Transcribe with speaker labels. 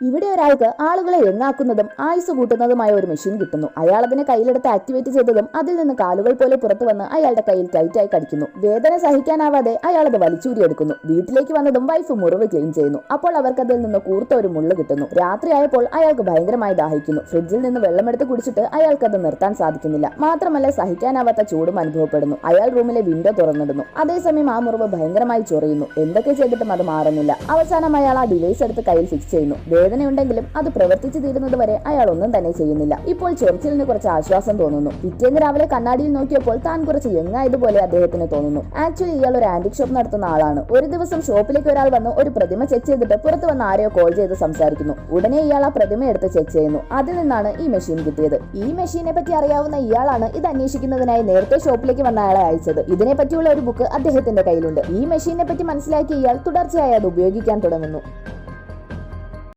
Speaker 1: ഇവിടെ ഒരാൾക്ക് ആളുകളെ എങ്ങാക്കുന്നതും ആയുസ് കൂട്ടുന്നതുമായ ഒരു മെഷീൻ കിട്ടുന്നു. അയാൾ അതിനെ കയ്യിലെടുത്ത് ആക്ടിവേറ്റ് ചെയ്തതും അതിൽ നിന്ന് കാലുകൾ പോലെ പുറത്തു വന്ന് അയാളുടെ കയ്യിൽ ടൈറ്റായി കടിക്കുന്നു. വേദന സഹിക്കാനാവാതെ അയാൾ അത് വലിച്ചൂരിയെടുക്കുന്നു. വീട്ടിലേക്ക് വന്നതും വൈഫ് മുറിവ് ക്ലീൻ ചെയ്യുന്നു. അപ്പോൾ അവർക്ക് അതിൽ നിന്ന് കൂർത്ത ഒരു മുള്ള് കിട്ടുന്നു. രാത്രിയായപ്പോൾ അയാൾക്ക് ഭയങ്കരമായി ദാഹിക്കുന്നു. ഫ്രിഡ്ജിൽ നിന്ന് വെള്ളമെടുത്ത് കുടിച്ചിട്ട് അയാൾക്ക് അത് നിർത്താൻ സാധിക്കുന്നില്ല. മാത്രമല്ല സഹിക്കാനാവാത്ത ചൂടും അനുഭവപ്പെടുന്നു. അയാൾ റൂമിലെ വിൻഡോ തുറന്നിടുന്നു. അതേസമയം ആ മുറിവ് ഭയങ്കരമായി ചൊറിയുന്നു. എന്തൊക്കെ ചെയ്തിട്ടും അത് മാറുന്നില്ല. അവസാനം അയാൾ ആ ഡിവൈസ് എടുത്ത് കയ്യിൽ ഫിക്സ് ചെയ്യുന്നു. വേദനയുണ്ടെങ്കിലും അത് പ്രവർത്തിച്ചു തീരുന്നത് വരെ അയാൾ ഒന്നും തന്നെ ചെയ്യുന്നില്ല. ഇപ്പോൾ ചൊറിച്ചിലിന് കുറച്ച് ആശ്വാസം തോന്നുന്നു. പിറ്റേന്ന് രാവിലെ കണ്ണാടിയിൽ നോക്കിയപ്പോൾ താൻ കുറച്ച് യങ്ങായതുപോലെ അദ്ദേഹത്തിന് തോന്നുന്നു. ആക്ച്വലി ഇയാൾ ഒരു ആന്റിക് ഷോപ്പ് നടത്തുന്ന ആളാണ്. ഒരു ദിവസം ഷോപ്പിലേക്ക് ഒരാൾ വന്ന് ഒരു പ്രതിമ ചെക്ക് ചെയ്തിട്ട് പുറത്ത് വന്ന് ആരെയോ കോൾ ചെയ്ത് സംസാരിക്കുന്നു. ഉടനെ ഇയാൾ ആ പ്രതിമ എടുത്ത് ചെക്ക് ചെയ്യുന്നു. അതിൽ നിന്നാണ് ഈ മെഷീൻ കിട്ടിയത്. ഈ മെഷീനെ പറ്റി അറിയാവുന്ന ഇയാളാണ് ഇത് അന്വേഷിക്കുന്നതിനായി നേരത്തെ ഷോപ്പിലേക്ക് വന്ന അയാളെ അയച്ചത്. ഇതിനെ പറ്റിയുള്ള ഒരു ബുക്ക് അദ്ദേഹത്തിന്റെ കയ്യിലുണ്ട്. ഈ മെഷീനെ പറ്റി മനസ്സിലാക്കിയ ഇയാൾ തുടർച്ചയായി അത് ഉപയോഗിക്കാൻ തുടങ്ങുന്നു.